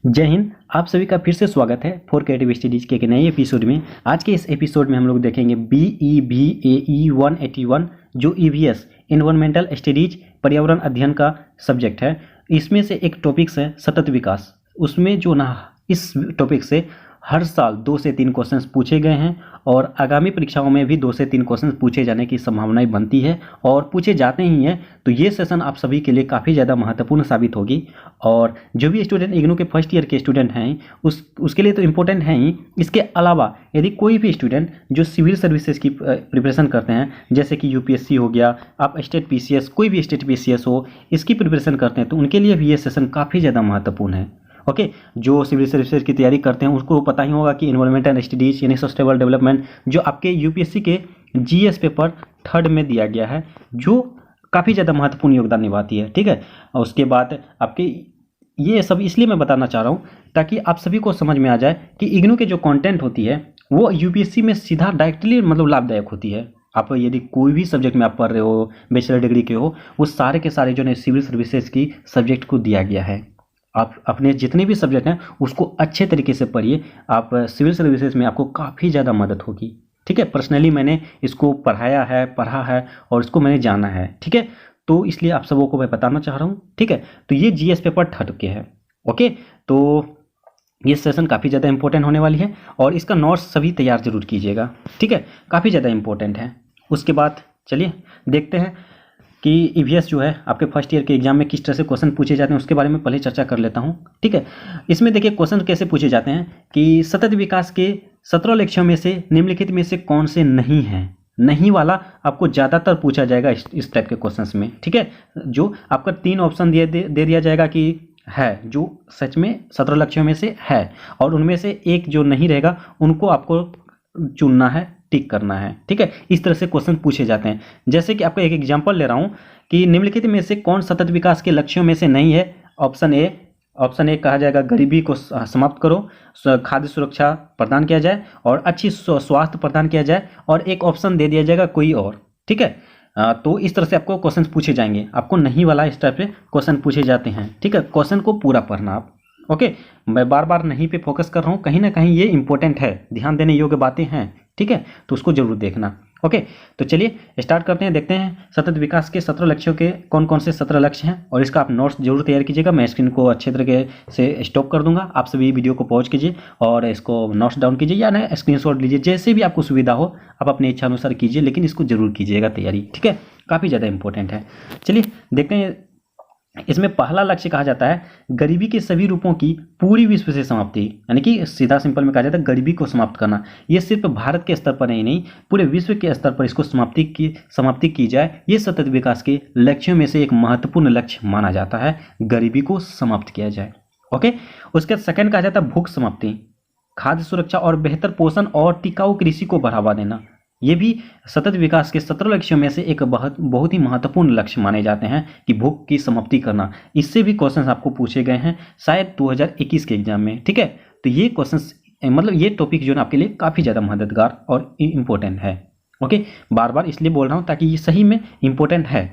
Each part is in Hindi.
जय हिंद। आप सभी का फिर से स्वागत है फॉर क्रिएटिव स्टडीज के एक नए एपिसोड में। आज के इस एपिसोड में हम लोग देखेंगे BEBAE 181 जो EVS इन्वायरमेंटल स्टडीज पर्यावरण अध्ययन का सब्जेक्ट है। इसमें से एक टॉपिक्स है सतत विकास। उसमें जो ना इस टॉपिक से हर साल 2 से 3 क्वेश्चंस पूछे गए हैं और आगामी परीक्षाओं में भी 2 से 3 क्वेश्चंस पूछे जाने की संभावनाएं बनती है और पूछे जाते ही हैं। तो ये सेशन आप सभी के लिए काफ़ी ज़्यादा महत्वपूर्ण साबित होगी और जो भी स्टूडेंट इग्नू के फर्स्ट ईयर के स्टूडेंट हैं उसके लिए तो इम्पोर्टेंट है ही। इसके अलावा यदि कोई भी स्टूडेंट जो सिविल सर्विसेज की प्रिपरेशन करते हैं, जैसे कि UPSC हो गया, आप स्टेट PCS, कोई भी स्टेट PCS हो, इसकी प्रिपरेशन करते हैं तो उनके लिए भी ये सेशन काफ़ी ज़्यादा महत्वपूर्ण है। ओके, जो सिविल सर्विसेज की तैयारी करते हैं उसको पता ही होगा कि इन्वायरमेंटल स्टडीज यानी सस्टेनेबल डेवलपमेंट जो आपके UPSC के GS पेपर 3rd में दिया गया है, जो काफ़ी ज़्यादा महत्वपूर्ण योगदान निभाती है। ठीक है, और उसके बाद आपके ये सब इसलिए मैं बताना चाह रहा हूँ ताकि आप सभी को समझ में आ जाए कि इग्नू के जो कंटेंट होती है वो UPSC में सीधा डायरेक्टली मतलब लाभदायक होती है। आप यदि कोई भी सब्जेक्ट में आप पढ़ रहे हो, बैचलर डिग्री के हो, वो सारे के सारे जो है सिविल सर्विसेज की सब्जेक्ट को दिया गया है। आप अपने जितने भी सब्जेक्ट हैं उसको अच्छे तरीके से पढ़िए। आप सिविल सर्विसेज में आपको काफ़ी ज़्यादा मदद होगी। ठीक है, पर्सनली मैंने इसको पढ़ा है और इसको मैंने जाना है। ठीक है, तो इसलिए आप सबों को मैं बताना चाह रहा हूँ। ठीक है, तो ये GS पेपर 3rd के है। ओके, तो ये सेशन काफ़ी ज़्यादा इंपॉर्टेंट होने वाली है और इसका नोट्स सभी तैयार जरूर कीजिएगा। ठीक है, काफ़ी ज़्यादा इंपॉर्टेंट है। उसके बाद चलिए देखते हैं कि EVS जो है आपके फर्स्ट ईयर के एग्जाम में किस तरह से क्वेश्चन पूछे जाते हैं, उसके बारे में पहले चर्चा कर लेता हूं। ठीक है, इसमें देखिए क्वेश्चन कैसे पूछे जाते हैं कि सतत विकास के 17 लक्ष्यों में से निम्नलिखित में से कौन से नहीं हैं। नहीं वाला आपको ज़्यादातर पूछा जाएगा इस टाइप के क्वेश्चंस में। ठीक है, जो आपका 3 ऑप्शन दे दिया जाएगा कि है जो सच में 17 लक्ष्यों में से है और उनमें से एक जो नहीं रहेगा उनको आपको चुनना है, टिक करना है। ठीक है, इस तरह से क्वेश्चन पूछे जाते हैं। जैसे कि आपका एक एग्जांपल ले रहा हूं कि निम्नलिखित में से कौन सतत विकास के लक्ष्यों में से नहीं है। ऑप्शन ए कहा जाएगा गरीबी को समाप्त करो, खाद्य सुरक्षा प्रदान किया जाए और अच्छी स्वास्थ्य प्रदान किया जाए, और एक ऑप्शन दे दिया जाएगा कोई और। ठीक है, तो इस तरह से आपको क्वेश्चन पूछे जाएंगे। आपको नहीं वाला इस टाइप से क्वेश्चन पूछे जाते हैं। ठीक है, क्वेश्चन को पूरा पढ़ना आप। ओके, मैं बार बार नहीं पे फोकस कर रहा हूँ, कहीं ना कहीं ये इंपॉर्टेंट है, ध्यान देने योग्य बातें हैं। ठीक है, तो उसको जरूर देखना। ओके, तो चलिए स्टार्ट करते हैं, देखते हैं सतत विकास के 17 लक्ष्यों के कौन कौन से 17 लक्ष्य हैं और इसका आप नोट्स जरूर तैयार कीजिएगा। मैं स्क्रीन को अच्छे तरीके से स्टॉप कर दूंगा, आप सभी वीडियो को पॉज कीजिए और इसको नोट्स डाउन कीजिए या ना स्क्रीनशॉट लीजिए, जैसे भी आपको सुविधा हो आप अपने इच्छा अनुसार कीजिए, लेकिन इसको जरूर कीजिएगा तैयारी। ठीक है, काफ़ी ज़्यादा इंपॉर्टेंट है। चलिए देखते हैं, इसमें पहला लक्ष्य कहा जाता है गरीबी के सभी रूपों की पूरी विश्व से समाप्ति, यानी कि सीधा सिंपल में कहा जाता है गरीबी को समाप्त करना। ये सिर्फ भारत के स्तर पर ही नहीं, पूरे विश्व के स्तर पर इसको समाप्ति की जाए, ये सतत विकास के लक्ष्यों में से एक महत्वपूर्ण लक्ष्य माना जाता है, गरीबी को समाप्त किया जाए। ओके, उसके सेकंड कहा जाता है भूख समाप्ति, खाद्य सुरक्षा और बेहतर पोषण और टिकाऊ कृषि को बढ़ावा देना। ये भी सतत विकास के 17 लक्ष्यों में से एक बहुत ही महत्वपूर्ण लक्ष्य माने जाते हैं कि भूख की समाप्ति करना। इससे भी क्वेश्चंस आपको पूछे गए हैं शायद 2021 के एग्जाम में। ठीक है, तो ये क्वेश्चंस मतलब ये टॉपिक जो है आपके लिए काफ़ी ज़्यादा मददगार और इम्पोर्टेंट है। ओके, बार बार इसलिए बोल रहा हूँ ताकि ये सही में इम्पोर्टेंट है।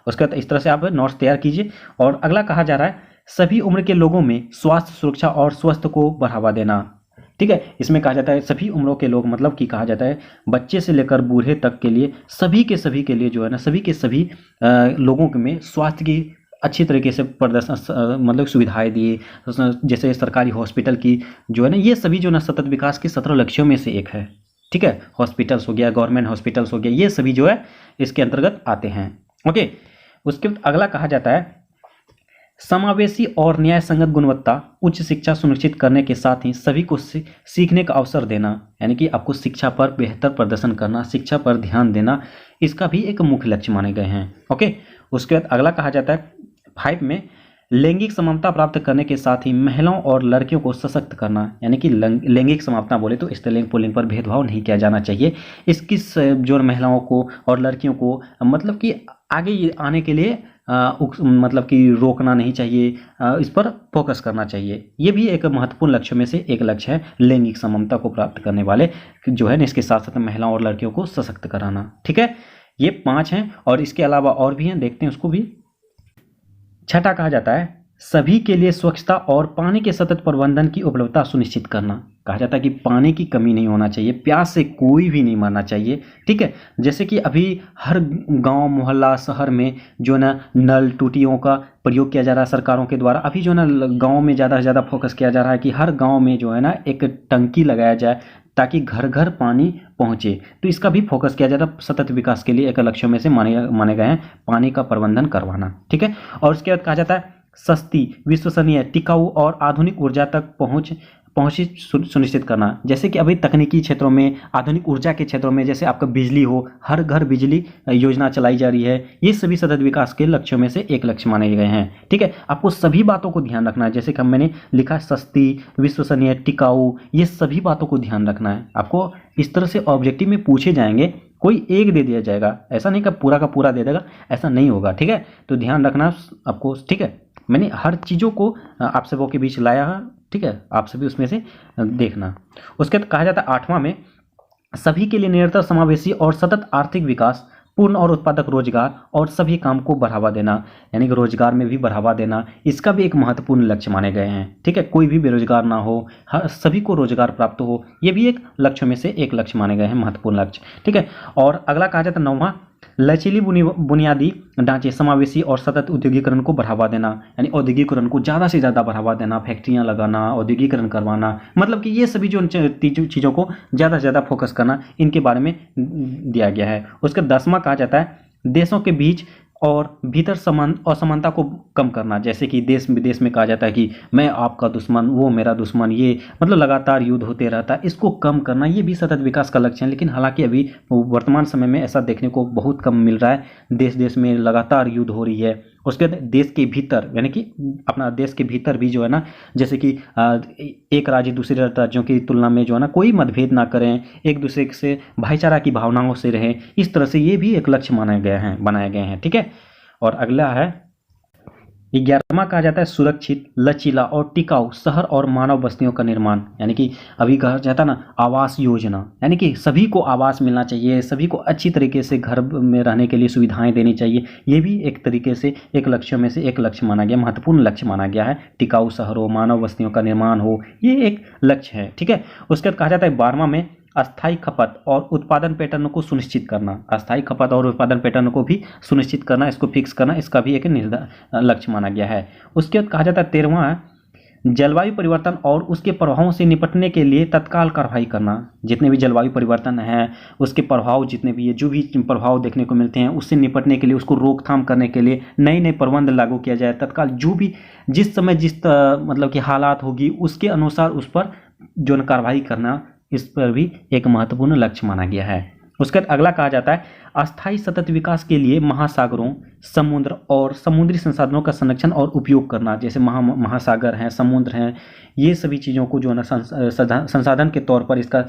उसके बाद इस तरह से आप नोट्स तैयार कीजिए। और अगला कहा जा रहा है सभी उम्र के लोगों में स्वास्थ्य सुरक्षा और स्वस्थ को बढ़ावा देना। ठीक है, इसमें कहा जाता है सभी उम्रों के लोग, मतलब कि कहा जाता है बच्चे से लेकर बूढ़े तक के लिए सभी के लिए जो है ना सभी के सभी लोगों में स्वास्थ्य की अच्छी तरीके से प्रदर्शन मतलब सुविधाएं दिए, जैसे सरकारी हॉस्पिटल की जो है ना, ये सभी जो ना सतत विकास के 17 लक्ष्यों में से एक है। ठीक है, हॉस्पिटल्स हो गया, गवर्नमेंट हॉस्पिटल्स हो गया, ये सभी जो है इसके अंतर्गत आते हैं। ओके, उसके बाद अगला कहा जाता है समावेशी और न्याय संगत गुणवत्ता उच्च शिक्षा सुनिश्चित करने के साथ ही सभी को सीखने का अवसर देना, यानी कि आपको शिक्षा पर बेहतर प्रदर्शन करना, शिक्षा पर ध्यान देना, इसका भी एक मुख्य लक्ष्य माने गए हैं। ओके, उसके बाद अगला कहा जाता है 5 में लैंगिक समानता प्राप्त करने के साथ ही महिलाओं और लड़कियों को सशक्त करना, यानी कि लैंगिक समानता बोले तो स्त्रीलिंग पुल्लिंग पर भेदभाव नहीं किया जाना चाहिए। इसकी जो महिलाओं को और लड़कियों को मतलब कि आगे आने के लिए मतलब कि रोकना नहीं चाहिए, इस पर फोकस करना चाहिए। ये भी एक महत्वपूर्ण लक्ष्य में से एक लक्ष्य है, लैंगिक समानता को प्राप्त करने वाले जो है ना, इसके साथ साथ महिलाओं और लड़कियों को सशक्त कराना। ठीक है, ये 5 हैं और इसके अलावा और भी हैं, देखते हैं उसको भी। छठा कहा जाता है सभी के लिए स्वच्छता और पानी के सतत प्रबंधन की उपलब्धता सुनिश्चित करना। कहा जाता है कि पानी की कमी नहीं होना चाहिए, प्यास से कोई भी नहीं मरना चाहिए। ठीक है, जैसे कि अभी हर गांव मोहल्ला शहर में जो है ना नल टूटियों का प्रयोग किया जा रहा है सरकारों के द्वारा। अभी जो है ना गाँव में ज़्यादा से ज़्यादा फोकस किया जा रहा है कि हर गाँव में जो है ना एक टंकी लगाया जाए ताकि घर घर पानी पहुंचे। तो इसका भी फोकस किया जाता है। सतत विकास के लिए एक लक्ष्यों में से माने गए हैं पानी का प्रबंधन करवाना। ठीक है, और उसके बाद कहा जाता है सस्ती, विश्वसनीय, टिकाऊ और आधुनिक ऊर्जा तक पहुंची सुनिश्चित करना। जैसे कि अभी तकनीकी क्षेत्रों में, आधुनिक ऊर्जा के क्षेत्रों में, जैसे आपका बिजली हो, हर घर बिजली योजना चलाई जा रही है। ये सभी सतत विकास के लक्ष्यों में से एक लक्ष्य माने गए हैं। ठीक है, आपको सभी बातों को ध्यान रखना है। जैसे कि मैंने लिखा सस्ती, विश्वसनीय, टिकाऊ, ये सभी बातों को ध्यान रखना है। आपको इस तरह से ऑब्जेक्टिव में पूछे जाएंगे, कोई एक दे दिया जाएगा, ऐसा नहीं कि पूरा का पूरा दे देगा, ऐसा नहीं होगा। ठीक है, तो ध्यान रखना आपको। ठीक है, मैंने हर चीज़ों को आप सबों के बीच लाया है। ठीक है, आप सभी उसमें से देखना। उसके बाद कहा जाता है 8वां में सभी के लिए निरंतर समावेशी और सतत आर्थिक विकास, पूर्ण और उत्पादक रोजगार और सभी काम को बढ़ावा देना। यानी कि रोजगार में भी बढ़ावा देना, इसका भी एक महत्वपूर्ण लक्ष्य माने गए हैं। ठीक है, कोई भी बेरोजगार ना हो, हर सभी को रोजगार प्राप्त हो, ये भी एक लक्ष्यों में से एक लक्ष्य माने गए हैं, महत्वपूर्ण लक्ष्य। ठीक है, और अगला कहा जाता है 9वां लचीली बुनियादी ढांचे, समावेशी और सतत औद्योगिकरण को बढ़ावा देना। यानी औद्योगिकरण को ज़्यादा से ज़्यादा बढ़ावा देना, फैक्ट्रियां लगाना, औद्योगिकरण करवाना, मतलब कि ये सभी जो चीज़ों को ज़्यादा से ज़्यादा फोकस करना, इनके बारे में दिया गया है। उसका 10वां कहा जाता है देशों के बीच और भीतर असमानता को कम करना। जैसे कि देश विदेश में कहा जाता है कि मैं आपका दुश्मन, वो मेरा दुश्मन, ये मतलब लगातार युद्ध होते रहता है, इसको कम करना, ये भी सतत विकास का लक्ष्य है। लेकिन हालांकि अभी वर्तमान समय में ऐसा देखने को बहुत कम मिल रहा है। देश देश में लगातार युद्ध हो रही है। उसके बाद देश के भीतर, यानी कि अपना देश के भीतर भी जो है ना, जैसे कि एक राज्य दूसरे राज्यों की तुलना में जो है ना कोई मतभेद ना करें, एक दूसरे से भाईचारा की भावनाओं से रहें, इस तरह से ये भी एक लक्ष्य बनाए गए हैं। ठीक है, और अगला है 11वां कहा जाता है सुरक्षित, लचीला और टिकाऊ शहर और मानव बस्तियों का निर्माण। यानी कि अभी कहा जाता है ना आवास योजना, यानी कि सभी को आवास मिलना चाहिए, सभी को अच्छी तरीके से घर में रहने के लिए सुविधाएं देनी चाहिए। ये भी एक तरीके से एक लक्ष्यों में से एक लक्ष्य माना गया, महत्वपूर्ण लक्ष्य माना गया है। टिकाऊ शहर हो, मानव बस्तियों का निर्माण हो, ये एक लक्ष्य है। ठीक है, उसके बाद कहा जाता है 12वां में अस्थायी खपत और उत्पादन पैटर्न को सुनिश्चित करना। अस्थायी खपत और उत्पादन पैटर्न को भी सुनिश्चित करना, इसको फिक्स करना, इसका भी एक लक्ष्य माना गया है। उसके बाद कहा जाता है 13वां जलवायु परिवर्तन और उसके प्रभावों से निपटने के लिए तत्काल कार्रवाई करना। जितने भी जलवायु परिवर्तन हैं, उसके प्रभाव जितने भी जो भी प्रभाव देखने को मिलते हैं, उससे निपटने के लिए, उसको रोकथाम करने के लिए नए नए प्रबंध लागू किया जाए तत्काल। जो भी जिस समय मतलब कि हालात होगी उसके अनुसार उस पर जो कार्रवाई करना, इस पर भी एक महत्वपूर्ण लक्ष्य माना गया है। उसके बाद अगला कहा जाता है अस्थायी सतत विकास के लिए महासागरों, समुद्र और समुद्री संसाधनों का संरक्षण और उपयोग करना। जैसे महासागर हैं, समुद्र हैं, ये सभी चीज़ों को जो है ना संसाधन के तौर पर इसका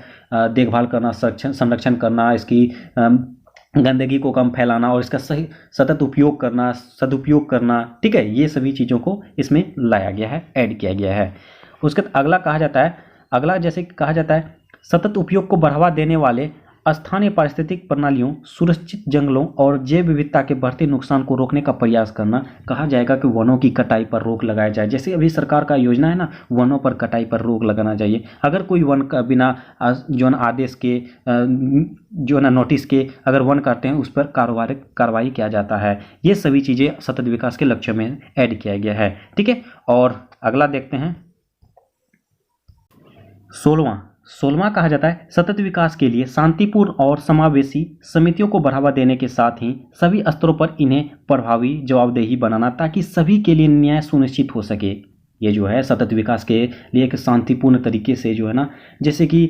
देखभाल करना, संरक्षण करना, इसकी गंदगी को कम फैलाना और इसका सही सतत उपयोग करना, सदुपयोग करना। ठीक है, ये सभी चीज़ों को इसमें लाया गया है, ऐड किया गया है। उसके बाद अगला कहा जाता है, अगला जैसे कहा जाता है सतत उपयोग को बढ़ावा देने वाले स्थानीय पारिस्थितिक प्रणालियों, सुरक्षित जंगलों और जैव विविधता के बढ़ते नुकसान को रोकने का प्रयास करना। कहा जाएगा कि वनों की कटाई पर रोक लगाया जाए। जैसे अभी सरकार का योजना है ना, वनों पर कटाई पर रोक लगाना चाहिए। अगर कोई वन का बिना जो ना आदेश के, जो ना नोटिस के अगर वन काटते हैं, उस पर कार्रवाई किया जाता है। ये सभी चीज़ें सतत विकास के लक्ष्यों में ऐड किया गया है। ठीक है, और अगला देखते हैं 16वां कहा जाता है सतत विकास के लिए शांतिपूर्ण और समावेशी समितियों को बढ़ावा देने के साथ ही सभी स्तरों पर इन्हें प्रभावी जवाबदेही बनाना, ताकि सभी के लिए न्याय सुनिश्चित हो सके। ये जो है सतत विकास के लिए एक शांतिपूर्ण तरीके से जो है ना, जैसे कि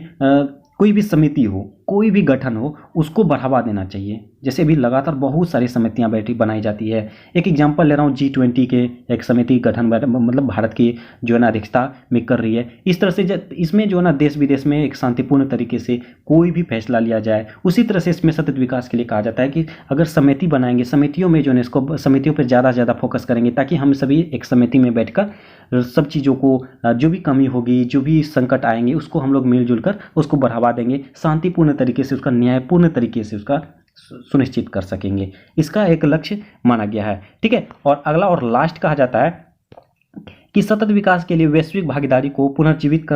कोई भी समिति हो, कोई भी गठन हो, उसको बढ़ावा देना चाहिए। जैसे अभी लगातार बहुत सारी समितियां बनाई जाती है। एक एग्जांपल ले रहा हूँ, G20 के एक समिति गठन मतलब भारत की जो है ना अध्यक्षता में कर रही है। इस तरह से इसमें जो है ना देश विदेश में एक शांतिपूर्ण तरीके से कोई भी फैसला लिया जाए। उसी तरह से इसमें सतत विकास के लिए कहा जाता है कि अगर समिति बनाएंगे, समितियों में जो है इसको समितियों पर ज़्यादा से ज़्यादा फोकस करेंगे, ताकि हम सभी एक समिति में बैठकर सब चीज़ों को, जो भी कमी होगी, जो भी संकट आएंगे, उसको हम लोग मिलजुल कर उसको बढ़ावा देंगे, शांतिपूर्ण तरीके से उसका न्यायपूर्ण तरीके से उसका सुनिश्चित कर सकेंगे। इसका एक लक्ष्य माना गया है। ठीक है, और अगला और लास्ट कहा जाता है कि सतत विकास के लिए वैश्विक भागीदारी को पुनर्जीवित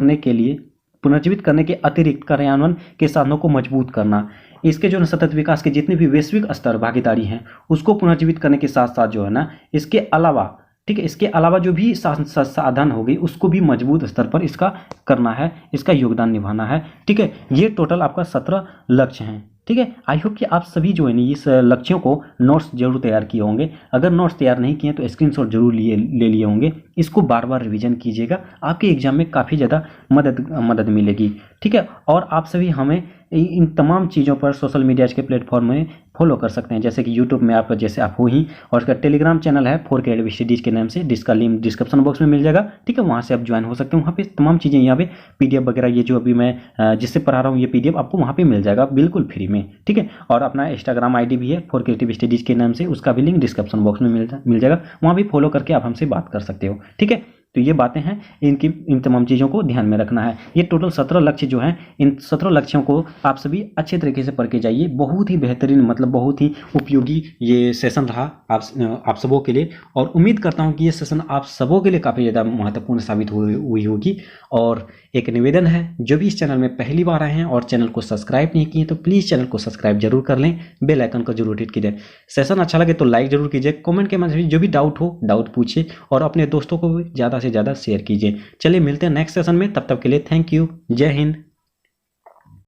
करने के अतिरिक्त कार्यान्वयन के साधनों को मजबूत करना। इसके जो है सतत विकास के जितने भी वैश्विक स्तर भागीदारी हैं उसको पुनर्जीवित करने के साथ साथ जो है ना इसके अलावा, ठीक है, इसके अलावा जो भी साधन हो गई उसको भी मजबूत स्तर पर इसका करना है, इसका योगदान निभाना है। ठीक है, ये टोटल आपका 17 लक्ष्य हैं। ठीक है, आई होप कि आप सभी जो है ना इस लक्ष्यों को नोट्स जरूर तैयार किए होंगे। अगर नोट्स तैयार नहीं किए तो स्क्रीनशॉट जरूर ले लिए होंगे। इसको बार बार रिवीजन कीजिएगा, आपके एग्जाम में काफ़ी ज़्यादा मदद मिलेगी। ठीक है, और आप सभी हमें इन तमाम चीज़ों पर सोशल मीडिया के प्लेटफॉर्म में फॉलो कर सकते हैं, जैसे कि यूट्यूब में आप जैसे आप हो ही, और उसका टेलीग्राम चैनल है 4K एडवी स्टडीज़ के नाम से, जिसका लिंक डिस्क्रिप्शन बॉक्स में मिल जाएगा। ठीक है, वहाँ से आप ज्वाइन हो सकते हैं। वहाँ पे तमाम चीज़ें, यहाँ पे PDF वगैरह, ये जो अभी मैं जिससे पढ़ा रहा हूँ ये PDF आपको वहाँ पे मिल जाएगा बिल्कुल फ्री में। ठीक है, और अपना इंस्टाग्राम ID भी है 4K एडवी स्टडीज़ के नाम से, उसका भी लिंक डिस्क्रिप्शन बॉक्स में मिल जाएगा। वहाँ भी फॉलो करके आप हमसे बात कर सकते हो। ठीक है, तो ये बातें हैं, इन तमाम चीज़ों को ध्यान में रखना है। ये टोटल 17 लक्ष्य जो हैं, इन 17 लक्ष्यों को आप सभी अच्छे तरीके से पढ़ के जाइए। बहुत ही बेहतरीन, मतलब बहुत ही उपयोगी ये सेशन रहा आप सबों के लिए, और उम्मीद करता हूँ कि ये सेशन आप सबों के लिए काफ़ी ज़्यादा महत्वपूर्ण साबित हुई होगी। और एक निवेदन है, जो भी इस चैनल में पहली बार आए हैं और चैनल को सब्सक्राइब नहीं किए तो प्लीज़ चैनल को सब्सक्राइब जरूर कर लें, बेल आइकन को जरूर हिट कीजिए। सेशन अच्छा लगे तो लाइक जरूर कीजिए, कमेंट के माध्यम से जो भी डाउट हो डाउट पूछिए, और अपने दोस्तों को भी ज़्यादा से ज़्यादा शेयर कीजिए। चलिए मिलते हैं नेक्स्ट सेशन में, तब तक के लिए थैंक यू, जय हिंद।